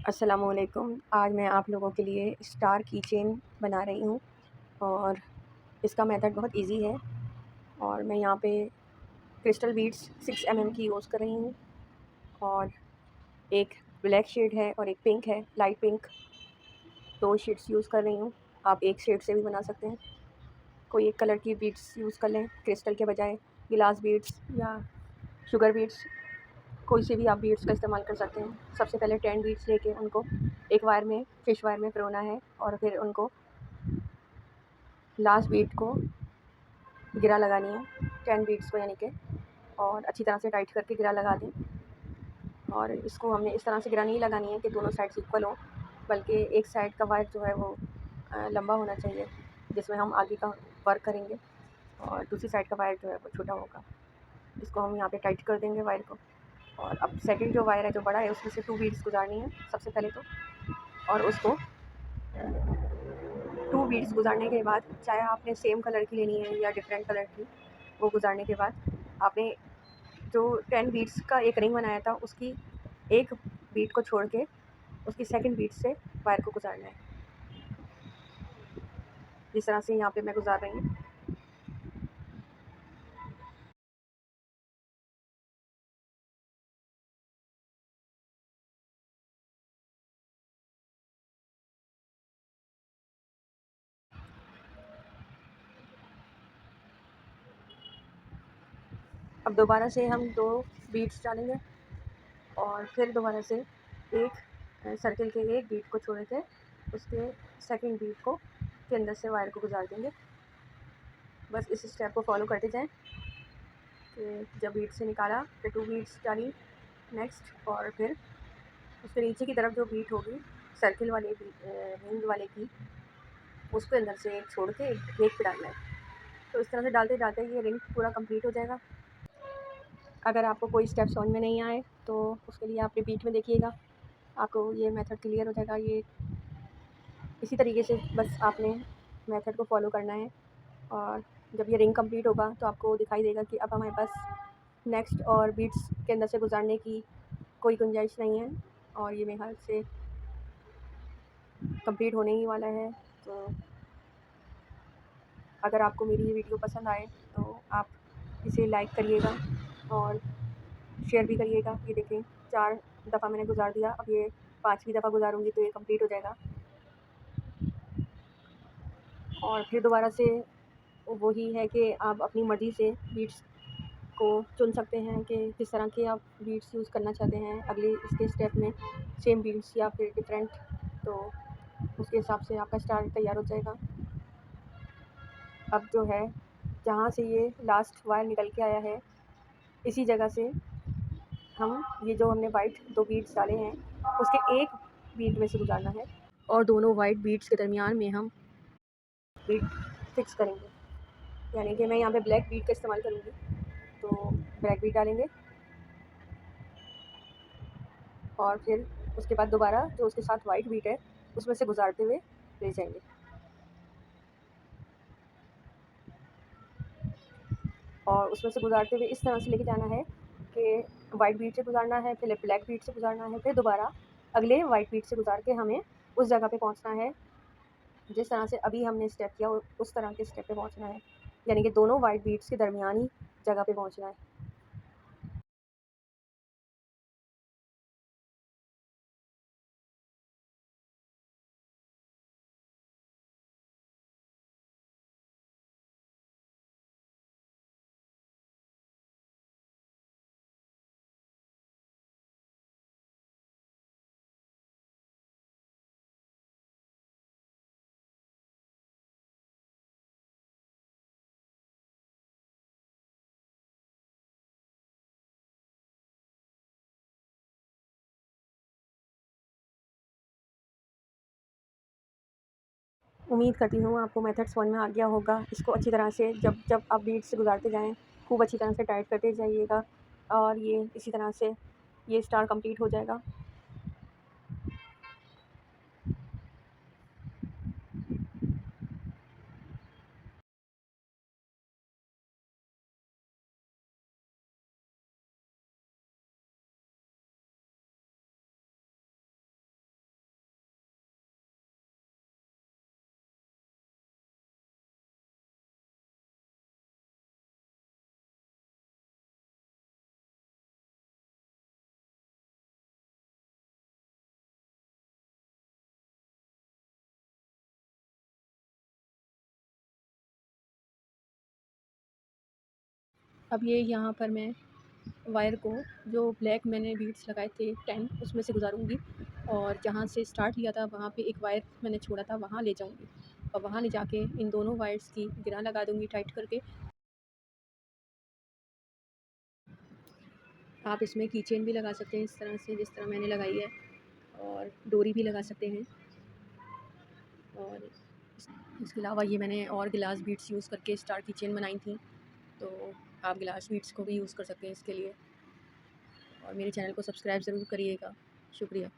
अस्सलामुअलैकुम। आज मैं आप लोगों के लिए स्टार की चेन बना रही हूँ और इसका मेथड बहुत इजी है। और मैं यहाँ पे क्रिस्टल बीड्स 6 mm की यूज़ कर रही हूँ और एक ब्लैक शेड है और एक पिंक है, लाइट पिंक। 2 शेड्स यूज़ कर रही हूँ। आप एक शेड से भी बना सकते हैं। कोई एक कलर की बीड्स यूज़ कर लें क्रिस्टल के बजाय, गिलास बीड्स या शुगर बीड्स, कोई से भी आप बीड्स का इस्तेमाल कर सकते हैं। सबसे पहले 10 बीड्स लेके उनको एक वायर में, फिश वायर में पिरोना है और फिर उनको लास्ट बीड को गिरा लगानी है, 10 बीड्स को यानी कि, और अच्छी तरह से टाइट करके गिरा लगा दें। और इसको हमने इस तरह से गिरा नहीं लगानी है कि दोनों साइड्स इक्वल हो, बल्कि एक साइड का वायर जो है वो लंबा होना चाहिए जिसमें हम आगे का वर्क करेंगे, और दूसरी साइड का वायर जो है वो छोटा होगा। इसको हम यहाँ पे टाइट कर देंगे वायर को। और अब सेकंड जो वायर है जो बड़ा है उसमें से 2 बीड्स गुजारनी है सबसे पहले तो। और उसको 2 बीड्स गुजारने के बाद, चाहे आपने सेम कलर की लेनी है या डिफरेंट कलर की, वो गुजारने के बाद आपने जो 10 बीड्स का एक रिंग बनाया था उसकी एक बीड को छोड़ के उसकी सेकंड बीड से वायर को गुजारना है, जिस तरह से यहाँ पे मैं गुजार रही हूँ। अब दोबारा से हम 2 बीड्स डालेंगे और फिर दोबारा से एक सर्किल के एक बीड को छोड़ के उसके सेकंड बीड को के अंदर से वायर को गुजार देंगे। बस इस स्टेप को फॉलो करते जाएं कि जब बीड से निकाला फिर 2 बीड्स डाली नेक्स्ट, और फिर उसके नीचे की तरफ जो बीट होगी सर्किल वाले रिंग वाले की, उसके अंदर से एक छोड़ के एक पे डालना है। तो इस तरह से डालते डालते ये रिंग पूरा कंप्लीट हो जाएगा। अगर आपको कोई स्टेप समझ में नहीं आए तो उसके लिए आप रिपीट में देखिएगा, आपको ये मेथड क्लियर हो जाएगा। ये इसी तरीके से बस आपने मेथड को फॉलो करना है, और जब ये रिंग कंप्लीट होगा तो आपको दिखाई देगा कि अब हमारे पास नेक्स्ट और बीट्स के अंदर से गुजारने की कोई गुंजाइश नहीं है, और ये मेरे ख्याल से कंप्लीट होने ही वाला है। तो अगर आपको मेरी ये वीडियो पसंद आए तो आप इसे लाइक करिएगा और शेयर भी करिएगा। ये देखें 4 दफ़ा मैंने गुजार दिया, अब ये 5वीं दफ़ा गुजारूँगी तो ये कंप्लीट हो जाएगा। और फिर दोबारा से वही है कि आप अपनी मर्ज़ी से बीट्स को चुन सकते हैं कि किस तरह के आप बीट्स यूज़ करना चाहते हैं अगले इसके स्टेप में, सेम बीट्स या फिर डिफरेंट। तो उसके हिसाब से आपका स्टार तैयार हो जाएगा। अब जो है, जहाँ से ये लास्ट वायर निकल के आया है इसी जगह से हम ये जो हमने वाइट 2 बीड्स डाले हैं उसके एक बीड में से गुजारना है, और दोनों वाइट बीड्स के दरमियान में हम बीड फिक्स करेंगे। यानी कि मैं यहाँ पे ब्लैक बीड का इस्तेमाल करूँगी, तो ब्लैक बीड डालेंगे और फिर उसके बाद दोबारा जो उसके साथ वाइट बीड है उसमें से गुजारते हुए ले जाएंगे। और उसमें से गुजारते हुए इस तरह से लेके जाना है कि वाइट बीट से गुजारना है, फिर ब्लैक बीट से गुजारना है, फिर दोबारा अगले वाइट बीट से गुजार के हमें उस जगह पे पहुंचना है जिस तरह से अभी हमने स्टेप किया उस तरह के स्टेप पे पहुंचना है, यानी कि दोनों वाइट बीट्स के दरमियानी जगह पे पहुंचना है। उम्मीद करती हूँ आपको मेथड समझ में आ गया होगा। इसको अच्छी तरह से जब जब आप बीट से गुजारते जाएँ खूब अच्छी तरह से टाइट करते जाइएगा, और ये इसी तरह से ये स्टार कंप्लीट हो जाएगा। अब ये यहाँ पर मैं वायर को, जो ब्लैक मैंने बीड्स लगाए थे 10, उसमें से गुजारूंगी और जहाँ से स्टार्ट किया था वहाँ पे एक वायर मैंने छोड़ा था, वहाँ ले जाऊंगी और वहाँ ले जाके इन दोनों वायर्स की गिरा लगा दूंगी टाइट करके। आप इसमें की चेन भी लगा सकते हैं इस तरह से, जिस तरह मैंने लगाई है, और डोरी भी लगा सकते हैं। और इसके अलावा ये मैंने और गिलास बीड्स यूज़ करके स्टार की चेन बनाई थी, तो आप गिलास बीड्स को भी यूज़ कर सकते हैं इसके लिए। और मेरे चैनल को सब्सक्राइब ज़रूर करिएगा। शुक्रिया।